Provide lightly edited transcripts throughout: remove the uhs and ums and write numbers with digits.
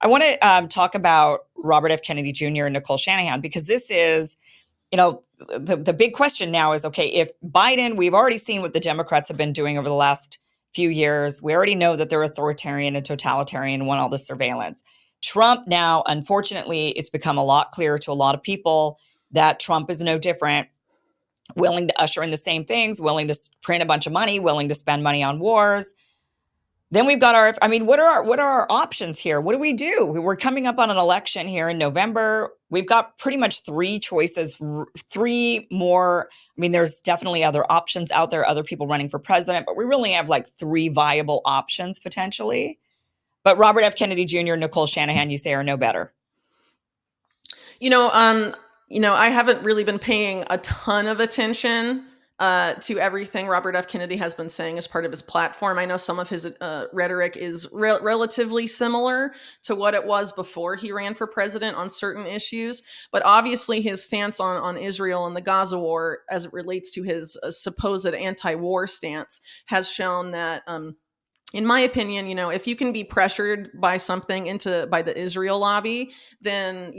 I want to talk about Robert F. Kennedy Jr. and Nicole Shanahan, because this is, the big question now is, okay, if Biden, we've already seen what the Democrats have been doing over the last few years. We already know that they're authoritarian and totalitarian and want all this surveillance. Trump now, unfortunately, it's become a lot clearer to a lot of people that Trump is no different, willing to usher in the same things, willing to print a bunch of money, willing to spend money on wars. Then we've got what are our options here? What do we do? We're coming up on an election here in November. We've got pretty much three choices, three more. I mean, there's definitely other options out there, other people running for president, but we really have like three viable options potentially. But Robert F. Kennedy Jr., Nicole Shanahan, you say, are no better. I haven't really been paying a ton of attention to everything Robert F. Kennedy has been saying as part of his platform. I know some of his rhetoric is relatively similar to what it was before he ran for president on certain issues, but obviously his stance on Israel and the Gaza war, as it relates to his supposed anti-war stance, has shown that in my opinion, if you can be pressured by something by the Israel lobby, then,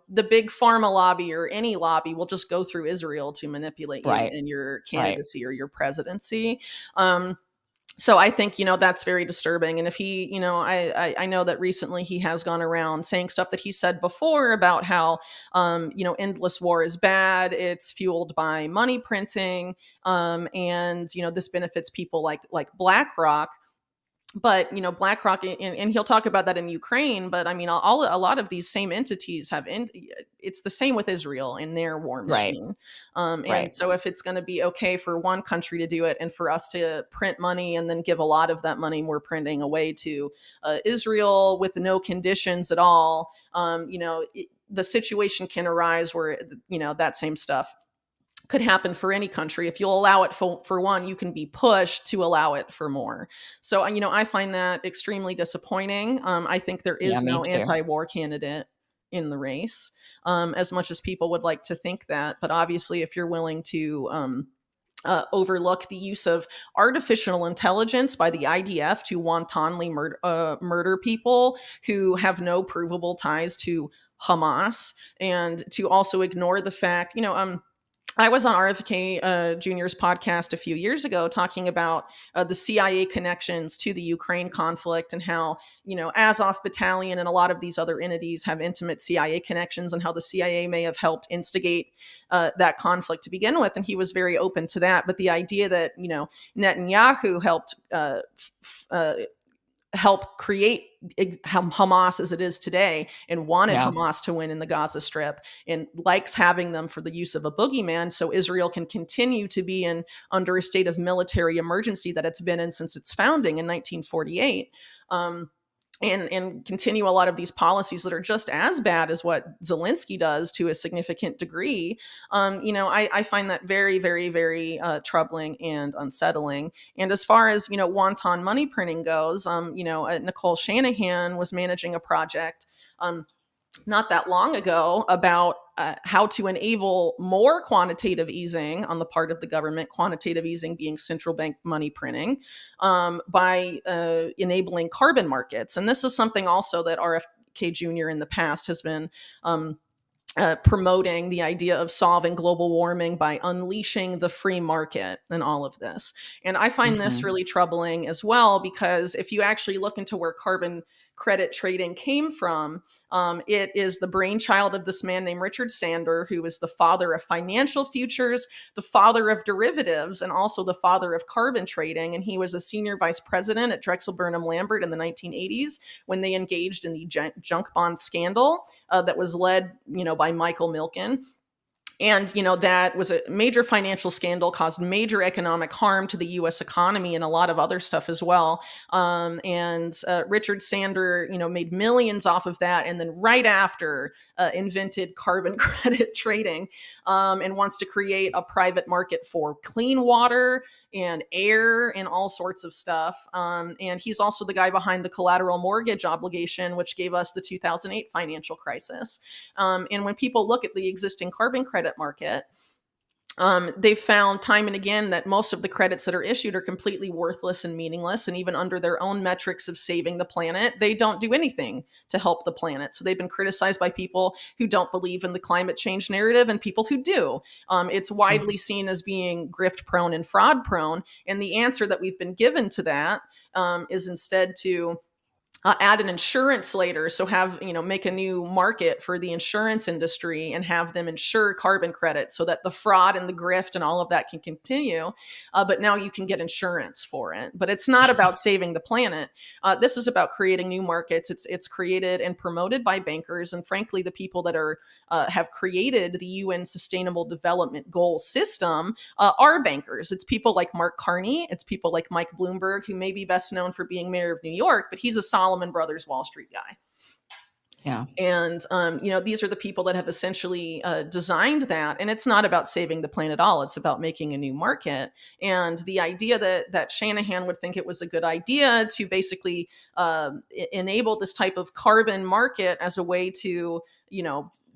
the big pharma lobby or any lobby will just go through Israel to manipulate you in your candidacy or your presidency. So I think, that's very disturbing. And if he, I know that recently he has gone around saying stuff that he said before about how, endless war is bad. It's fueled by money printing. And, this benefits people like BlackRock. But BlackRock, and he'll talk about that in Ukraine. But I mean, a lot of these same entities it's the same with Israel in their war machine. And so if it's going to be okay for one country to do it, and for us to print money and then give a lot of that money we're printing away to Israel with no conditions at all, the situation can arise where that same stuff could happen for any country. If you'll allow it for one, you can be pushed to allow it for more. So, I find that extremely disappointing. I think there is no anti-war candidate in the race, as much as people would like to think that. But obviously, if you're willing to overlook the use of artificial intelligence by the IDF to wantonly murder people who have no provable ties to Hamas, and to also ignore the fact, I was on RFK Jr.'s podcast a few years ago talking about the CIA connections to the Ukraine conflict, and how, Azov Battalion and a lot of these other entities have intimate CIA connections, and how the CIA may have helped instigate that conflict to begin with. And he was very open to that. But the idea that, Netanyahu help create Hamas as it is today, and wanted Hamas to win in the Gaza Strip, and likes having them for the use of a boogeyman, so Israel can continue to be under a state of military emergency that it's been in since its founding in 1948. And continue a lot of these policies that are just as bad as what Zelensky does to a significant degree. I find that very, very, very troubling and unsettling. And as far as, wanton money printing goes, Nicole Shanahan was managing a project not that long ago about how to enable more quantitative easing on the part of the government, quantitative easing being central bank money printing, by enabling carbon markets. And this is something also that RFK Jr. in the past has been promoting, the idea of solving global warming by unleashing the free market and all of this. And I find this really troubling as well, because if you actually look into where carbon credit trading came from, it is the brainchild of this man named Richard Sander, who is the father of financial futures, the father of derivatives, and also the father of carbon trading. And he was a senior vice president at Drexel Burnham Lambert in the 1980s when they engaged in the junk bond scandal that was led, by Michael Milken. And, that was a major financial scandal, caused major economic harm to the U.S. economy and a lot of other stuff as well. And Richard Sander, made millions off of that. And then right after invented carbon credit trading, and wants to create a private market for clean water and air and all sorts of stuff. And he's also the guy behind the collateral mortgage obligation, which gave us the 2008 financial crisis. And when people look at the existing carbon credit market, they've found time and again that most of the credits that are issued are completely worthless and meaningless. And even under their own metrics of saving the planet, they don't do anything to help the planet. So they've been criticized by people who don't believe in the climate change narrative and people who do. It's widely seen as being grift prone and fraud prone. And the answer that we've been given to that is instead to add an insurance later. So make a new market for the insurance industry and have them insure carbon credits so that the fraud and the grift and all of that can continue. But now you can get insurance for it. But it's not about saving the planet. This is about creating new markets. It's created and promoted by bankers. And frankly, the people that have created the UN Sustainable Development Goal system are bankers. It's people like Mark Carney. It's people like Mike Bloomberg, who may be best known for being mayor of New York, but he's a Solomon Brothers Wall Street guy. Yeah. And, these are the people that have essentially designed that. And it's not about saving the planet at all. It's about making a new market. And the idea that Shanahan would think it was a good idea to basically enable this type of carbon market as a way to,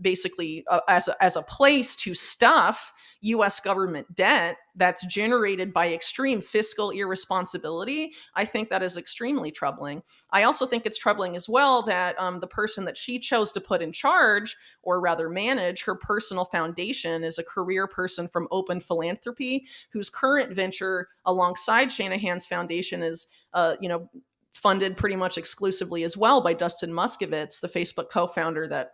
basically as a place to stuff US government debt that's generated by extreme fiscal irresponsibility, I think that is extremely troubling. I also think it's troubling as well that the person that she chose to put in charge, or rather manage her personal foundation, is a career person from Open Philanthropy, whose current venture alongside Shanahan's foundation is, funded pretty much exclusively as well by Dustin Moskovitz, the Facebook co-founder that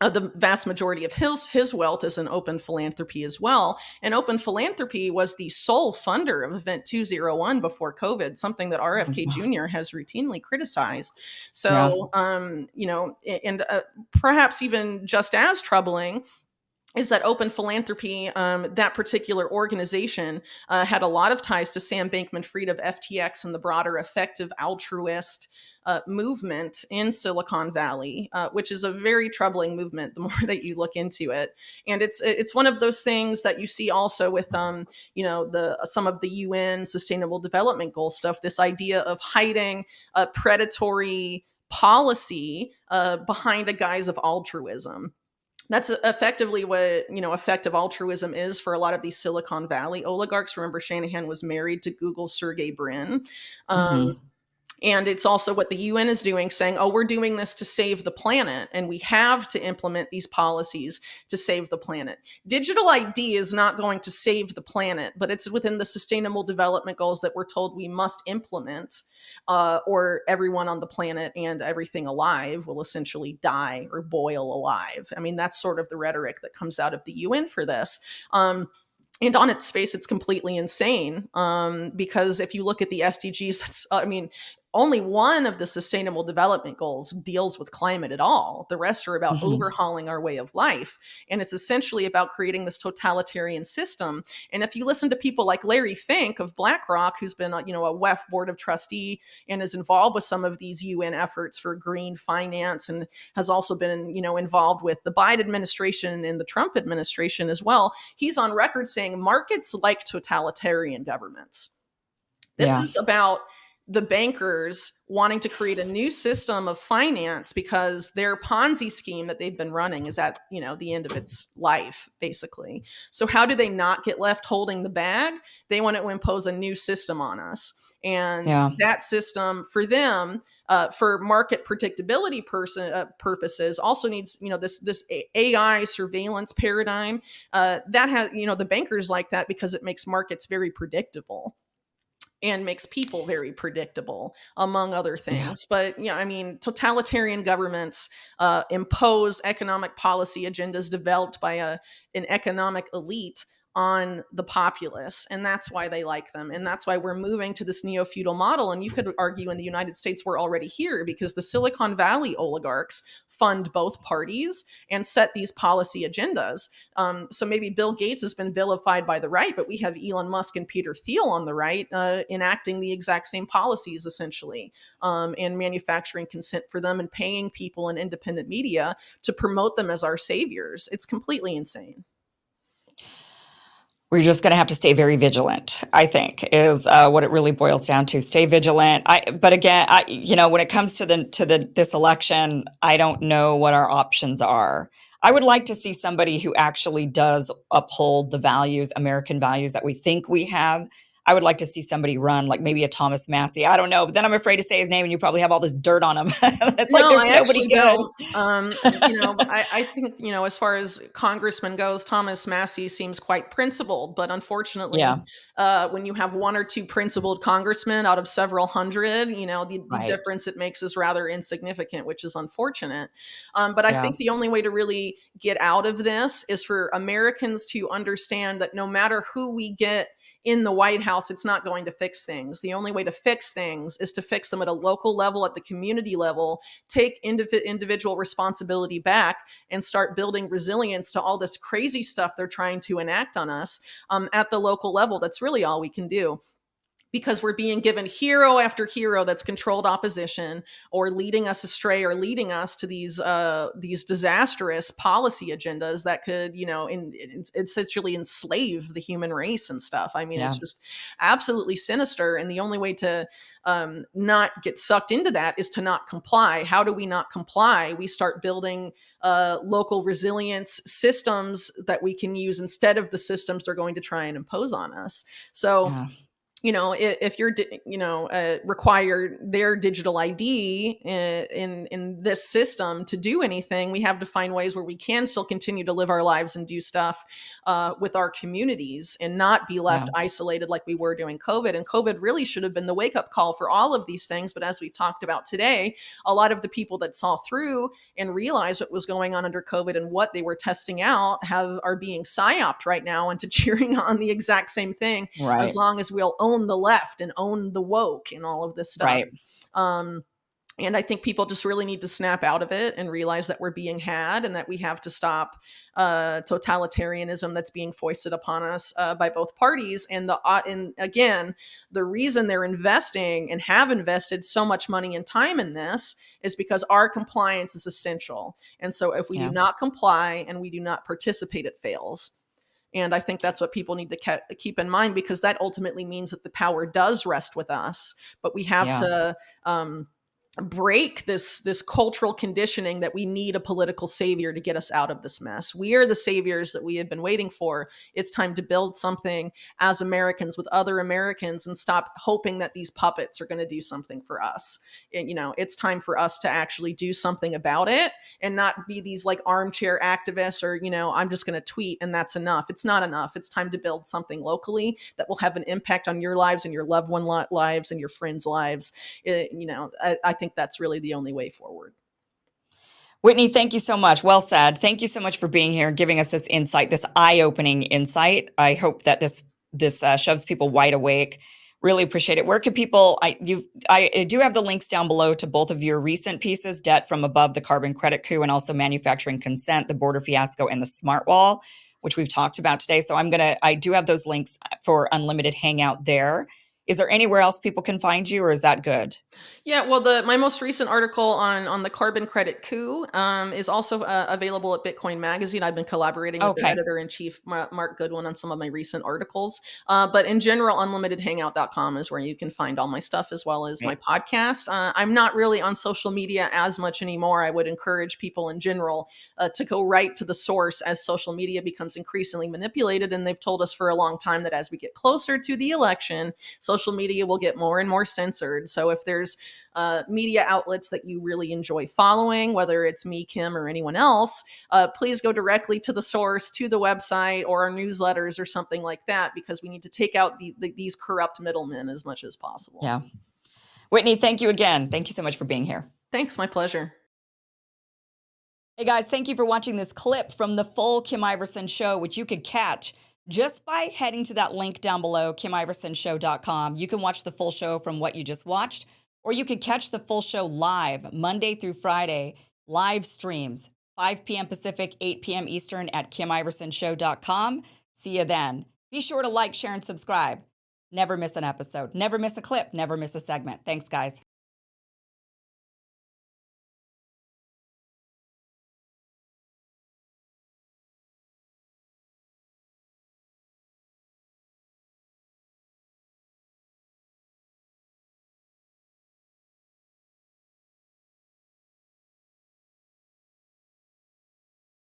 the vast majority of his wealth is in Open Philanthropy as well. And Open Philanthropy was the sole funder of Event 201 before COVID, something that RFK Jr. has routinely criticized. So, perhaps even just as troubling is that Open Philanthropy, that particular organization, had a lot of ties to Sam Bankman-Fried of FTX and the broader effective altruist movement in Silicon Valley, which is a very troubling movement the more that you look into it. And it's one of those things that you see also with some of the UN Sustainable Development Goal stuff. This idea of hiding predatory policy behind a guise of altruism. That's effectively what, effective altruism is for a lot of these Silicon Valley oligarchs. Remember, Shanahan was married to Google's Sergey Brin. And it's also what the UN is doing, saying, oh, we're doing this to save the planet, and we have to implement these policies to save the planet. Digital ID is not going to save the planet, but it's within the Sustainable Development Goals that we're told we must implement, or everyone on the planet and everything alive will essentially die or boil alive. I mean, that's sort of the rhetoric that comes out of the UN for this. And on its face, it's completely insane, because if you look at the SDGs, only one of the Sustainable Development Goals deals with climate at all. The rest are about overhauling our way of life. And it's essentially about creating this totalitarian system. And if you listen to people like Larry Fink of BlackRock, who's been a WEF board of trustee and is involved with some of these UN efforts for green finance, and has also been, involved with the Biden administration and the Trump administration as well, he's on record saying markets like totalitarian governments. This is about the bankers wanting to create a new system of finance because their Ponzi scheme that they've been running is at, the end of its life, basically. So how do they not get left holding the bag? They want to impose a new system on us. And that system for them, for market predictability purposes, also needs, this AI surveillance paradigm that has, the bankers like that because it makes markets very predictable and makes people very predictable, among other things. But totalitarian governments impose economic policy agendas developed by an economic elite on the populace, and that's why they like them, and that's why we're moving to this neo-feudal model. And you could argue in the United States we're already here because the Silicon Valley oligarchs fund both parties and set these policy agendas. So maybe Bill Gates has been vilified by the right, but we have Elon Musk and Peter Thiel on the right enacting the exact same policies, essentially, and manufacturing consent for them and paying people in independent media to promote them as our saviors. It's completely insane. We're just going to have to stay very vigilant, I think, is what it really boils down to. Stay vigilant. But again, when it comes to this election, I don't know what our options are. I would like to see somebody who actually does uphold the values, American values that we think we have. I would like to see somebody run, like maybe a Thomas Massey. I don't know, but then I'm afraid to say his name, and you probably have all this dirt on him. It's like No, there's I nobody actually good. don't. I think, as far as congressman goes, Thomas Massey seems quite principled, but unfortunately, Yeah, when you have one or two principled congressmen out of several hundred, the right. difference it makes is rather insignificant, which is unfortunate. But I Yeah, think the only way to really get out of this is for Americans to understand that no matter who we get in the White House, it's not going to fix things. The only way to fix things is to fix them at a local level, at the community level, take individual responsibility back, and start building resilience to all this crazy stuff they're trying to enact on us at the local level. That's really all we can do, because we're being given hero after hero that's controlled opposition or leading us astray or leading us to these disastrous policy agendas that could essentially enslave the human race and stuff. I mean, yeah, it's just absolutely sinister, and the only way to not get sucked into that is to not comply. How do we not comply? We start building local resilience systems that we can use instead of the systems they're going to try and impose on us. So yeah, if you're require their digital ID in this system to do anything, we have to find ways where we can still continue to live our lives and do stuff with our communities and not be yeah, left isolated like we were during COVID. And COVID really should have been the wake up call for all of these things. But as we've talked about today, a lot of the people that saw through and realized what was going on under COVID and what they were testing out are being psyoped right now into cheering on the exact same thing, as right, long as we'll own the left and own the woke and all of this stuff. right. Um, and I think people just really need to snap out of it and realize that we're being had and that we have to stop totalitarianism that's being foisted upon us by both parties. And again, the reason they're investing and have invested so much money and time in this is because our compliance is essential. And so if we do Yeah, not comply and we do not participate, it fails. And I think that's what people need to keep in mind, because that ultimately means that the power does rest with us. But we have yeah, to break this cultural conditioning that we need a political savior to get us out of this mess. We are the saviors that we have been waiting for. It's time to build something as Americans with other Americans and stop hoping that these puppets are going to do something for us. And, it's time for us to actually do something about it and not be these like armchair activists or, I'm just going to tweet and that's enough. It's not enough. It's time to build something locally that will have an impact on your lives and your loved one lives and your friends' lives. I think that's really the only way forward. Whitney, thank you so much. Well said. Thank you so much for being here and giving us this insight, this eye-opening insight. I hope that this shoves people wide awake. Really appreciate it. Where can people? I do have the links down below to both of your recent pieces: Debt from Above, the Carbon Credit Coup, and also Manufacturing Consent, the Border Fiasco, and the Smart Wall, which we've talked about today. So I do have those links for unlimited hangout there. Is there anywhere else people can find you, or is that good? Yeah, well, my most recent article on the carbon credit coup is also available at Bitcoin Magazine. I've been collaborating with their Okay. editor in chief, Mark Goodwin, on some of my recent articles. But in general, unlimitedhangout.com is where you can find all my stuff as well as my Right. podcast. I'm not really on social media as much anymore. I would encourage people in general to go right to the source, as social media becomes increasingly manipulated. And they've told us for a long time that as we get closer to the election, social media will get more and more censored. So if there's media outlets that you really enjoy following, whether it's me, Kim, or anyone else, please go directly to the source, to the website or our newsletters or something like that, because we need to take out these corrupt middlemen as much as possible. Yeah. Whitney, thank you again. Thank you so much for being here. Thanks, my pleasure. Hey guys, thank you for watching this clip from the full Kim Iverson show, which you could catch just by heading to that link down below, KimIversonShow.com. You can watch the full show from what you just watched, or you could catch the full show live Monday through Friday, live streams, 5 p.m. Pacific, 8 p.m. Eastern at KimIversonShow.com. See you then. Be sure to like, share, and subscribe. Never miss an episode. Never miss a clip. Never miss a segment. Thanks, guys.